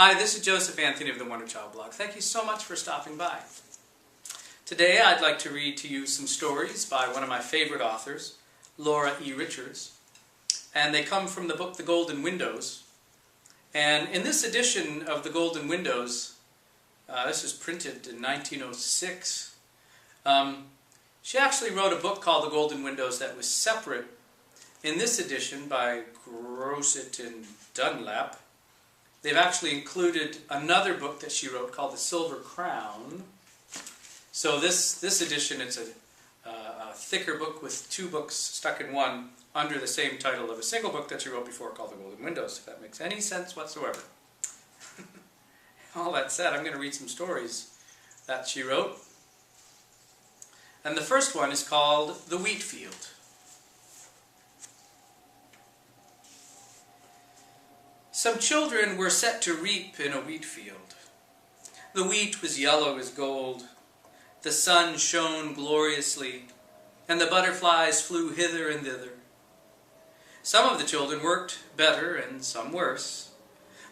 Hi, this is Joseph Anthony of the Wonder Child blog. Thank you so much for stopping by. Today I'd like to read to you some stories by one of my favorite authors, Laura E. Richards. And they come from the book The Golden Windows. And in this edition of The Golden Windows, this was printed in 1906, she actually wrote a book called The Golden Windows that was separate. In this edition by Grosset and Dunlap, they've actually included another book that she wrote called The Silver Crown. So this edition, it's a thicker book with two books stuck in one under the same title of a single book that she wrote before called The Golden Windows, if that makes any sense whatsoever. All that said, I'm going to read some stories that she wrote. And the first one is called The Wheat Field. Some children were set to reap in a wheat field. The wheat was yellow as gold. The sun shone gloriously, and the butterflies flew hither and thither. Some of the children worked better and some worse,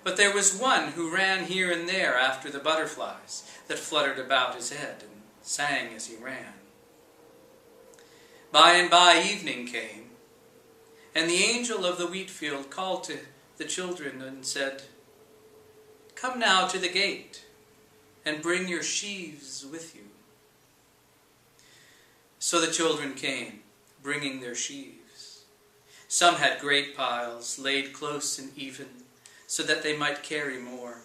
but there was one who ran here and there after the butterflies that fluttered about his head and sang as he ran. By and by evening came, and the angel of the wheat field called to the children and said, "Come now to the gate, and bring your sheaves with you." So the children came, bringing their sheaves. Some had great piles, laid close and even, so that they might carry more.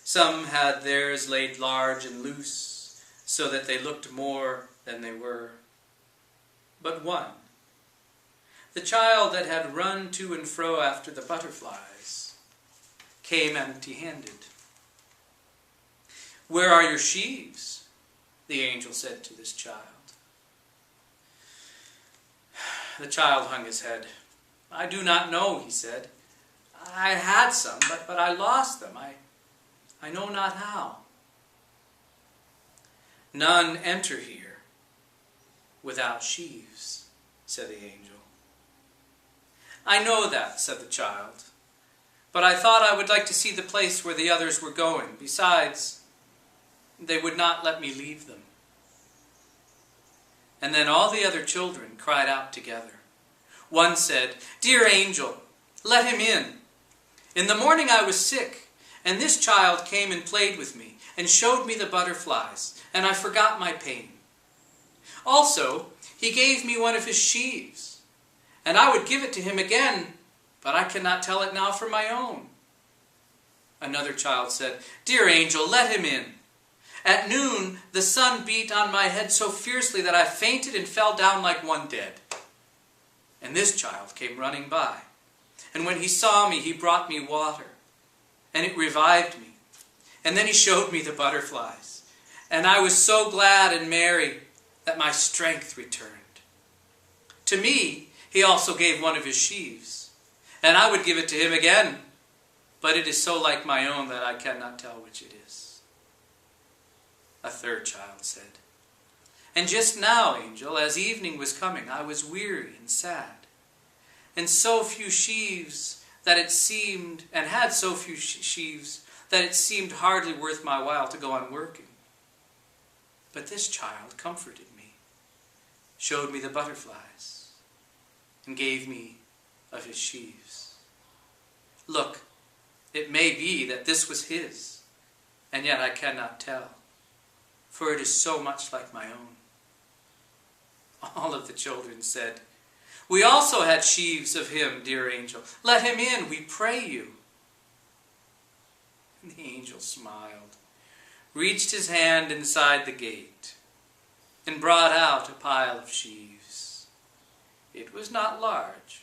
Some had theirs laid large and loose, so that they looked more than they were. But one, the child that had run to and fro after the butterflies, came empty-handed. "Where are your sheaves?" the angel said to this child. The child hung his head. "I do not know," he said. "I had some, but I lost them. I know not how." "None enter here without sheaves," said the angel. "I know that," said the child, "but I thought I would like to see the place where the others were going. Besides, they would not let me leave them." And then all the other children cried out together. One said, "Dear angel, let him in. In the morning I was sick, and this child came and played with me, and showed me the butterflies, and I forgot my pain. Also, he gave me one of his sheaves, and I would give it to him again, but I cannot tell it now for my own." Another child said, "Dear angel, let him in. At noon the sun beat on my head so fiercely that I fainted and fell down like one dead. And this child came running by, and when he saw me, he brought me water, and it revived me. And then he showed me the butterflies, and I was so glad and merry that my strength returned. To me he also gave one of his sheaves, and I would give it to him again, but it is so like my own that I cannot tell which it is." A third child said, "And just now, angel, as evening was coming, I was weary and sad, and so few sheaves that it seemed, and had so few sheaves that it seemed hardly worth my while to go on working. But this child comforted me, showed me the butterflies, and gave me of his sheaves. Look, it may be that this was his, and yet I cannot tell, for it is so much like my own." All of the children said, "We also had sheaves of him, dear angel. Let him in, we pray you." And the angel smiled, reached his hand inside the gate, and brought out a pile of sheaves. It was not large,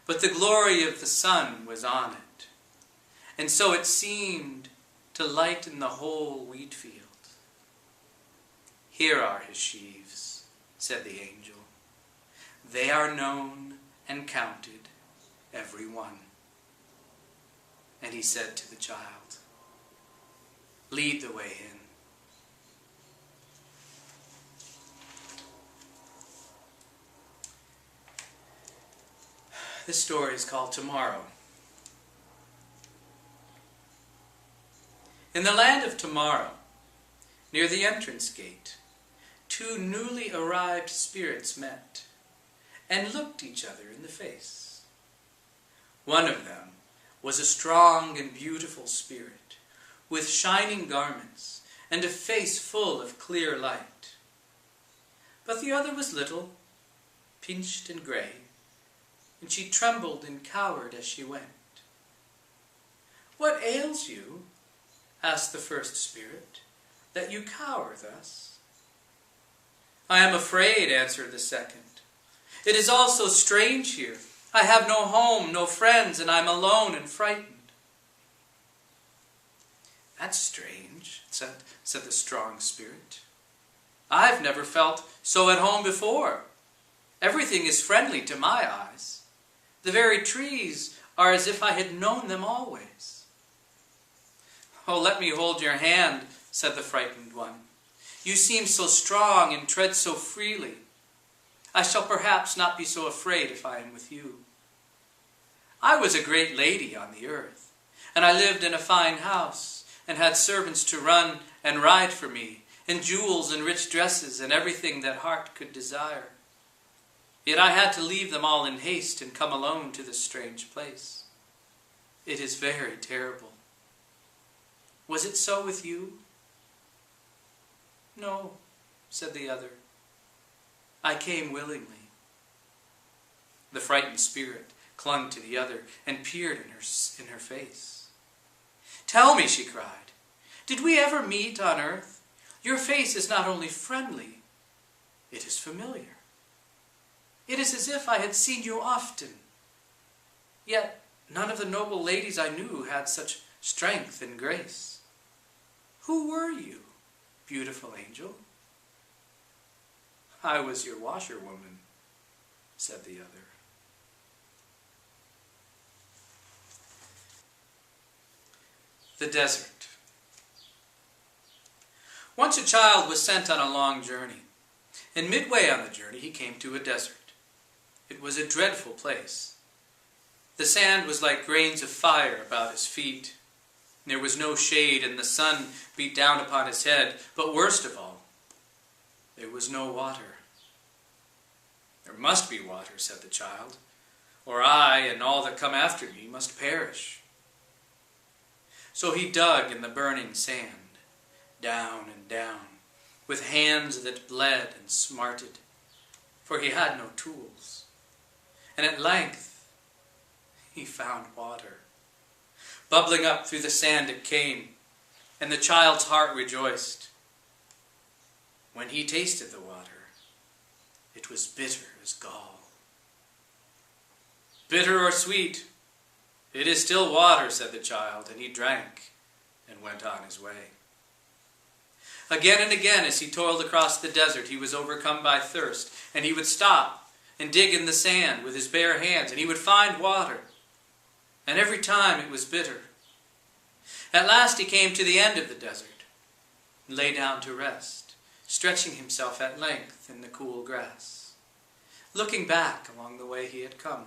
but the glory of the sun was on it, and so it seemed to lighten the whole wheat field. "Here are his sheaves," said the angel. "They are known and counted, every one." And he said to the child, "Lead the way in." This story is called Tomorrow. In the land of tomorrow, near the entrance gate, two newly arrived spirits met and looked each other in the face. One of them was a strong and beautiful spirit, with shining garments and a face full of clear light. But the other was little, pinched and grey, and she trembled and cowered as she went. "What ails you?" asked the first spirit, "that you cower thus?" "I am afraid," answered the second. "It is all so strange here. I have no home, no friends, and I'm alone and frightened." "That's strange," said the strong spirit. "I've never felt so at home before. Everything is friendly to my eyes. The very trees are as if I had known them always." "Oh, let me hold your hand," said the frightened one. "You seem so strong and tread so freely. I shall perhaps not be so afraid if I am with you. I was a great lady on the earth, and I lived in a fine house, and had servants to run and ride for me, and jewels and rich dresses, and everything that heart could desire. Yet I had to leave them all in haste and come alone to this strange place. It is very terrible. Was it so with you?" "No," said the other. "I came willingly." The frightened spirit clung to the other and peered in her face. "Tell me," she cried, "did we ever meet on earth? Your face is not only friendly, it is familiar. It is as if I had seen you often. Yet none of the noble ladies I knew had such strength and grace. Who were you, beautiful angel?" "I was your washerwoman," said the other. The desert. Once a child was sent on a long journey, and midway on the journey he came to a desert. It was a dreadful place. The sand was like grains of fire about his feet. There was no shade, and the sun beat down upon his head. But worst of all, there was no water. "There must be water," said the child, "or I and all that come after me must perish." So he dug in the burning sand, down and down, with hands that bled and smarted, for he had no tools. And at length he found water. Bubbling up through the sand it came, and the child's heart rejoiced. When he tasted the water, it was bitter as gall. "Bitter or sweet, it is still water," said the child, and he drank and went on his way. Again and again, as he toiled across the desert, he was overcome by thirst, and he would stop and dig in the sand with his bare hands, and he would find water. And every time it was bitter. At last he came to the end of the desert and lay down to rest, stretching himself at length in the cool grass, looking back along the way he had come.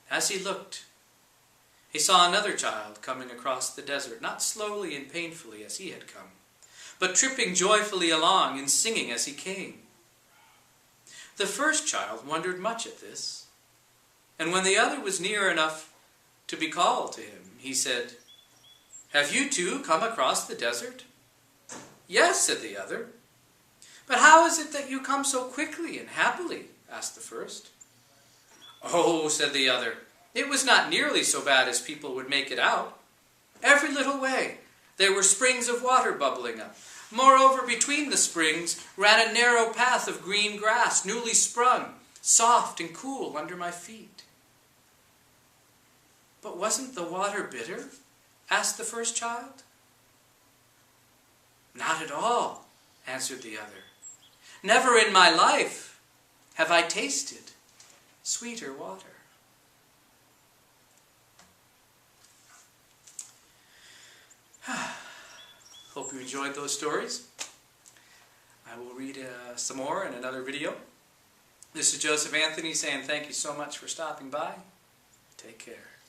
As he looked, he saw another child coming across the desert, not slowly and painfully as he had come, but tripping joyfully along and singing as he came. The first child wondered much at this, and when the other was near enough to be called to him, he said, "Have you too come across the desert?" "Yes," said the other. "But how is it that you come so quickly and happily?" asked the first. "Oh," said the other, "it was not nearly so bad as people would make it out. Every little way there were springs of water bubbling up. Moreover, between the springs ran a narrow path of green grass, newly sprung, soft and cool under my feet." "But wasn't the water bitter?" asked the first child. "Not at all," answered the other. "Never in my life have I tasted sweeter water." Hope you enjoyed those stories. I will read some more in another video. This is Joseph Anthony saying thank you so much for stopping by. Take care.